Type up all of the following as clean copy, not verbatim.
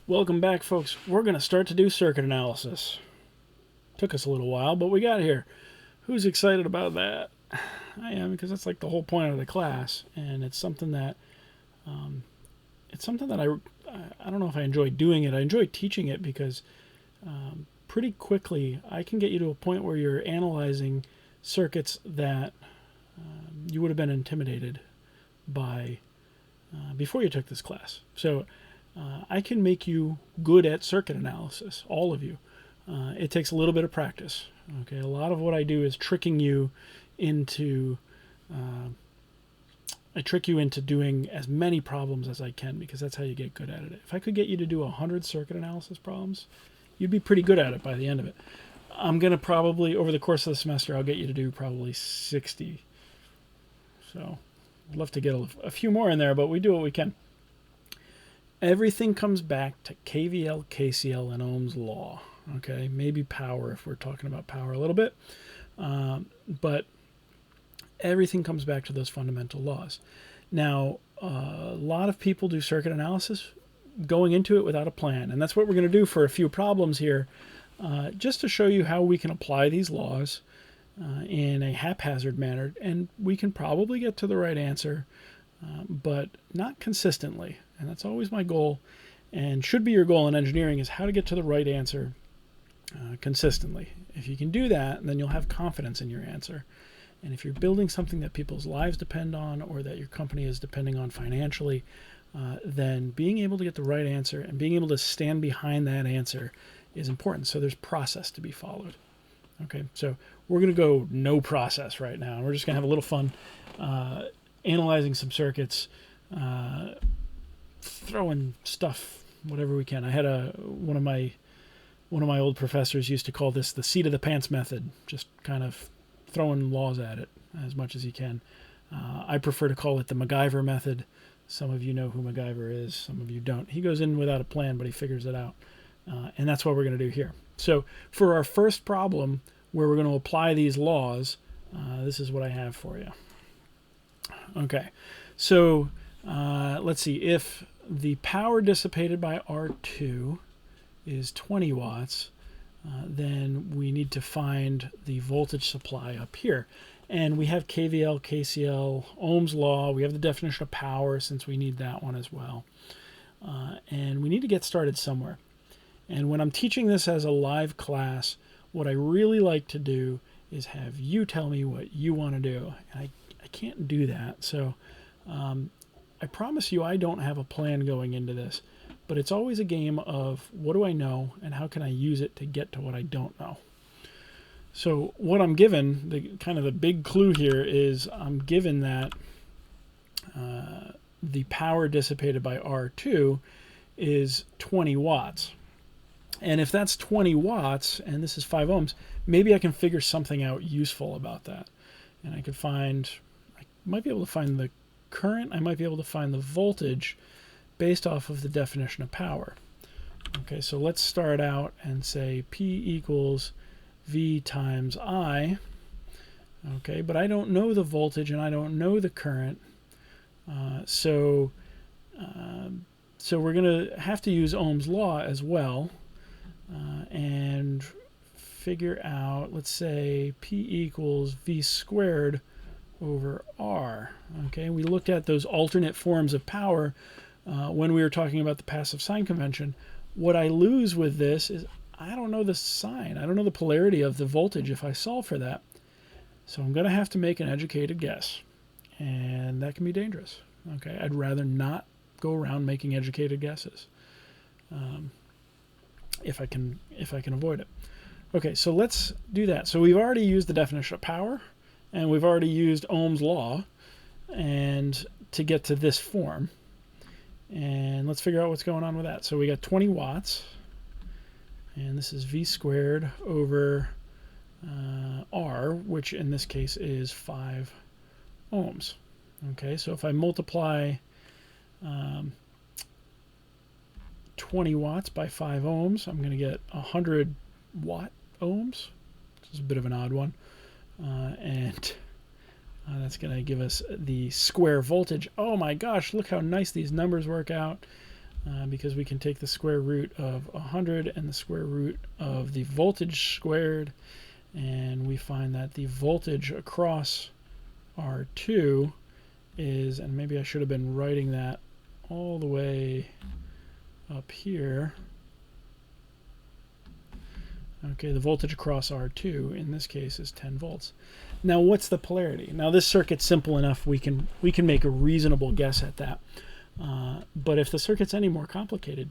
Welcome back, folks. We're going to start to do circuit analysis. Took us a little while, but we got here. Who's excited about that? I am, because that's like the whole point of the class, and it's something that I don't know if I enjoy doing it. I enjoy teaching it because pretty quickly I can get you to a point where you're analyzing circuits that you would have been intimidated by before you took this class. So I can make you good at circuit analysis, all of you. It takes a little bit of practice. Okay, a lot of what I do is tricking you into. I trick you into doing as many problems as I can because that's how you get good at it. If I could get you to do 100 circuit analysis problems, you'd be pretty good at it by the end of it. I'm going to probably, over the course of the semester, I'll get you to do probably 60. So I'd love to get a few more in there, but we do what we can. Everything comes back to KVL, KCL, and Ohm's law. Okay, maybe power if we're talking about power a little bit. But everything comes back to those fundamental laws. Now, a lot of people do circuit analysis going into it without a plan. And that's what we're going to do for a few problems here, just to show you how we can apply these laws in a haphazard manner. And we can probably get to the right answer, but not consistently. And that's always my goal, and should be your goal in engineering, is how to get to the right answer consistently. If you can do that, then you'll have confidence in your answer. And if you're building something that people's lives depend on, or that your company is depending on financially, then being able to get the right answer and being able to stand behind that answer is important. So there's process to be followed. Okay, so we're going to go no process right now. We're just going to have a little fun analyzing some circuits, throwing stuff, whatever we can. I had one of my old professors used to call this the seat of the pants method, just kind of throwing laws at it as much as you can. I prefer to call it the MacGyver method. Some of you know who MacGyver is, some of you don't. He goes in without a plan, but he figures it out. And that's what we're going to do here. So for our first problem, where we're going to apply these laws, this is what I have for you. Okay, so let's see. If the power dissipated by R2 is 20 watts, then we need to find the voltage supply up here. And we have KVL, KCL, Ohm's law. We have the definition of power, since we need that one as well. And we need to get started somewhere. And when I'm teaching this as a live class, what I really like to do is have you tell me what you want to do. And I can't do that. So I promise you I don't have a plan going into this. But it's always a game of what do I know and how can I use it to get to what I don't know. So what I'm given, the big clue here is I'm given that the power dissipated by R2 is 20 watts. And if that's 20 watts, and this is 5 ohms, maybe I can figure something out useful about that. And I might be able to find the current, I might be able to find the voltage based off of the definition of power. Okay, so let's start out and say P equals V times I. Okay, but I don't know the voltage and I don't know the current. So we're going to have to use Ohm's law as well and figure out, let's say P equals V squared over R. Okay, we looked at those alternate forms of power when we were talking about the passive sign convention. What I lose with this is I don't know the sign. I don't know the polarity of the voltage if I solve for that. So I'm going to have to make an educated guess. And that can be dangerous. Okay, I'd rather not go around making educated guesses if I can avoid it. Okay, so let's do that. So we've already used the definition of power, and we've already used Ohm's law and to get to this form. And let's figure out what's going on with that. So we got 20 watts, and this is V squared over R, which in this case is 5 ohms. Okay, so if I multiply 20 watts by 5 ohms, I'm going to get 100 watt ohms. This is a bit of an odd one. And that's going to give us the square voltage. Oh my gosh, look how nice these numbers work out. because we can take the square root of 100 and the square root of the voltage squared, and we find that the voltage across R2 is, and maybe I should have been writing that all the way up here. Okay, the voltage across R2 in this case is 10 volts. Now what's the polarity? Now this circuit's simple enough we can make a reasonable guess at that. But if the circuit's any more complicated,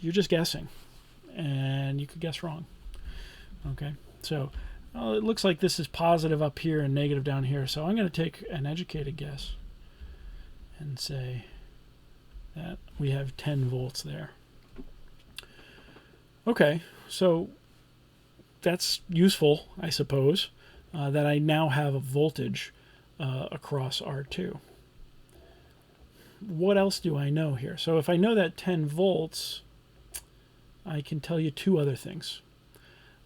you're just guessing, and you could guess wrong. Okay, so it looks like this is positive up here and negative down here, so I'm going to take an educated guess and say that we have 10 volts there. Okay, so that's useful, I suppose, that I now have a voltage across R2. What else do I know here? So if I know that 10 volts, I can tell you two other things.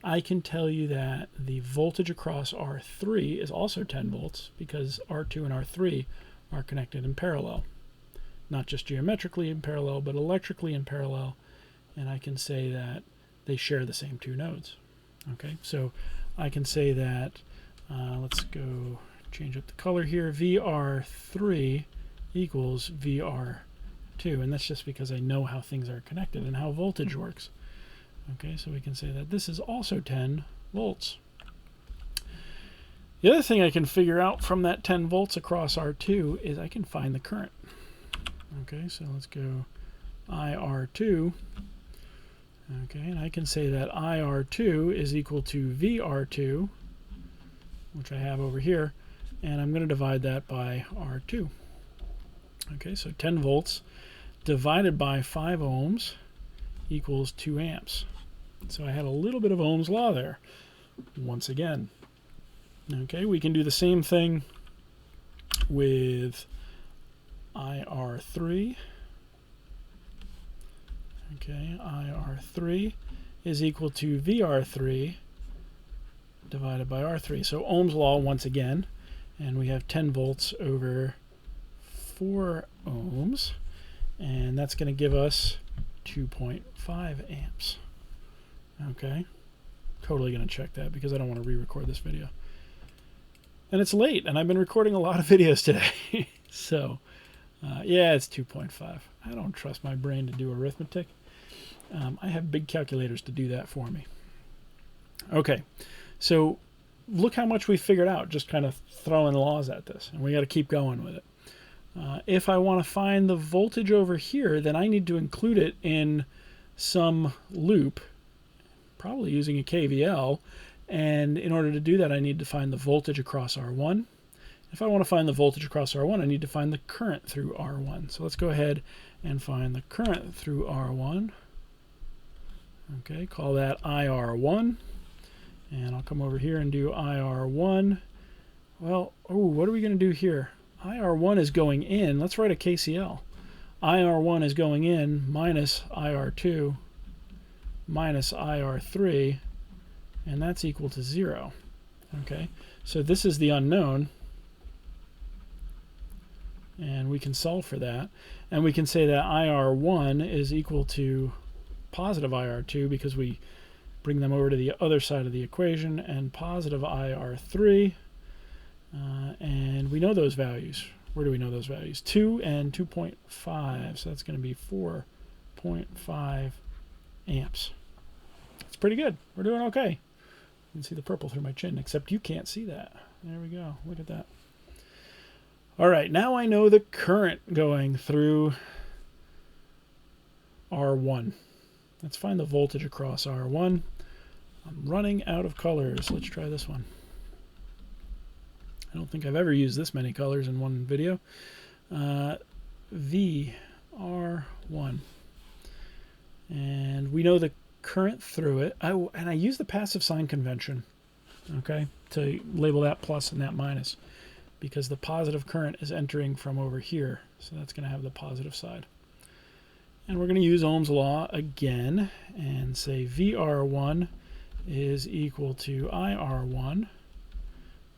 I can tell you that the voltage across R3 is also 10 volts because R2 and R3 are connected in parallel. Not just geometrically in parallel, but electrically in parallel. And I can say that they share the same two nodes. Okay, so I can say that, let's go change up the color here, VR3 equals VR2, and that's just because I know how things are connected and how voltage works. Okay, so we can say that this is also 10 volts. The other thing I can figure out from that 10 volts across R2 is I can find the current. Okay, so let's go IR2. Okay, and I can say that IR2 is equal to VR2, which I have over here, and I'm going to divide that by R2. Okay, so 10 volts divided by 5 ohms equals 2 amps. So I had a little bit of Ohm's law there, once again. Okay, we can do the same thing with IR3. Okay, IR3 is equal to VR3 divided by R3. So Ohm's law once again, and we have 10 volts over 4 ohms, and that's going to give us 2.5 amps. Okay, totally going to check that because I don't want to re-record this video. And it's late, and I've been recording a lot of videos today. So, yeah, it's 2.5. I don't trust my brain to do arithmetic. I have big calculators to do that for me. Okay, so look how much we figured out just kind of throwing laws at this, and we got to keep going with it. If I want to find the voltage over here, then I need to include it in some loop, probably using a KVL, and in order to do that I need to find the voltage across R1. If I want to find the voltage across R1, I need to find the current through R1. So let's go ahead and find the current through R1. Okay, call that IR1, and I'll come over here and do IR1. Well, what are we going to do here? IR1 is going in. Let's write a KCL. IR1 is going in minus IR2 minus IR3, and that's equal to 0. Okay, so this is the unknown, and we can solve for that. And we can say that IR1 is equal to positive IR2 because we bring them over to the other side of the equation, and positive IR3. And we know those values. Where do we know those values? 2 and 2.5, so that's going to be 4.5 amps. It's pretty good. We're doing okay. You can see the purple through my chin, except you can't see that. There we go. Look at that. All right, now I know the current going through R1. Let's find the voltage across R1. I'm running out of colors. Let's try this one. I don't think I've ever used this many colors in one video. VR1. And we know the current through it. And I use the passive sign convention, okay, to label that plus and that minus, because the positive current is entering from over here. So that's going to have the positive side. And we're going to use Ohm's law again and say VR1 is equal to IR1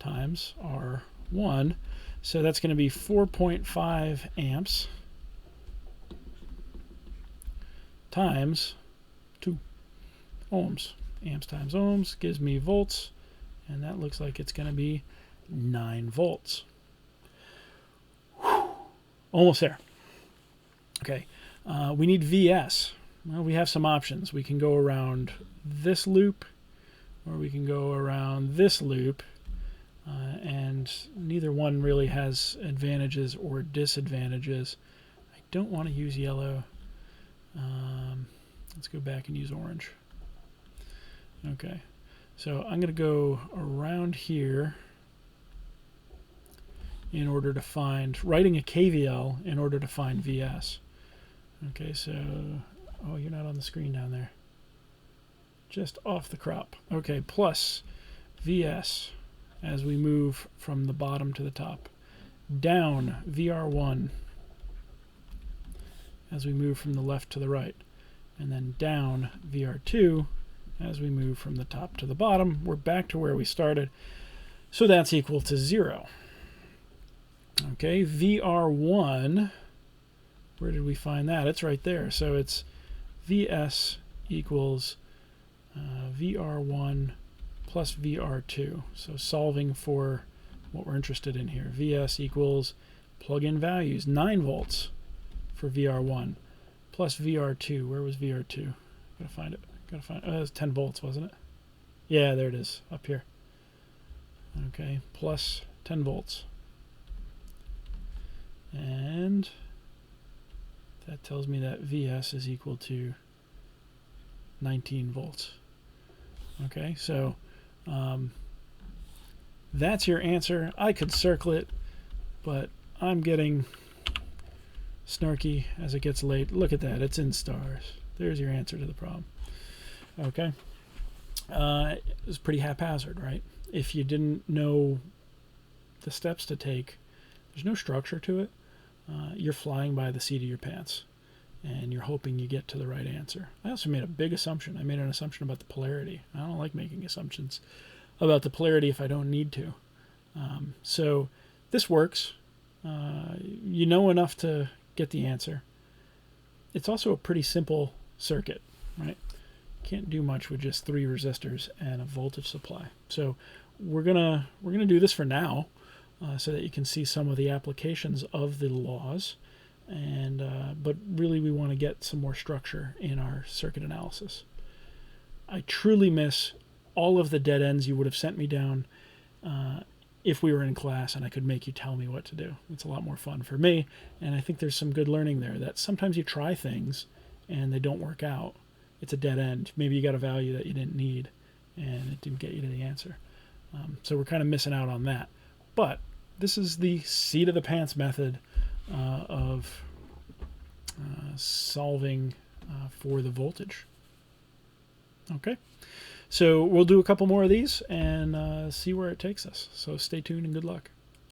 times R1. So that's going to be 4.5 amps times 2 ohms. Amps times ohms gives me volts, and that looks like it's going to be 9 volts. Whew. Almost there. Okay, we need VS. Well, we have some options. We can go around this loop, or we can go around this loop, and neither one really has advantages or disadvantages. I don't want to use yellow. Let's go back and use orange. Okay, so I'm going to go around here in order to find, writing a KVL in order to find VS. Okay, so, oh, you're not on the screen down there. Just off the crop. Okay, plus VS as we move from the bottom to the top. Down VR1 as we move from the left to the right. And then down VR2 as we move from the top to the bottom. We're back to where we started. So that's equal to 0. Okay, VR1, where did we find that? It's right there. So it's VS equals VR1 plus VR2. So solving for what we're interested in here. VS equals, plug in values, 9 volts for VR1 plus VR2. Where was VR2? Gotta find it. Gotta find it. Oh, that was 10 volts, wasn't it? Yeah, there it is, up here. Okay, plus 10 volts. And that tells me that VS is equal to 19 volts. Okay, so that's your answer. I could circle it, but I'm getting snarky as it gets late. Look at that, it's in stars. There's your answer to the problem. Okay, it was pretty haphazard, right? If you didn't know the steps to take, there's no structure to it. You're flying by the seat of your pants, and you're hoping you get to the right answer. I also made a big assumption. I made an assumption about the polarity. I don't like making assumptions about the polarity if I don't need to. So this works. You know enough to get the answer. It's also a pretty simple circuit, right? Can't do much with just 3 resistors and a voltage supply. So we're gonna do this for now, so that you can see some of the applications of the laws, and but really we want to get some more structure in our circuit analysis. I truly miss all of the dead ends you would have sent me down if we were in class and I could make you tell me what to do. It's a lot more fun for me, and I think there's some good learning there, that sometimes you try things and they don't work out. It's a dead end. Maybe you got a value that you didn't need and it didn't get you to the answer. So we're kind of missing out on that. But this is the seat of the pants method of solving for the voltage. Okay, so we'll do a couple more of these and see where it takes us. So stay tuned and good luck.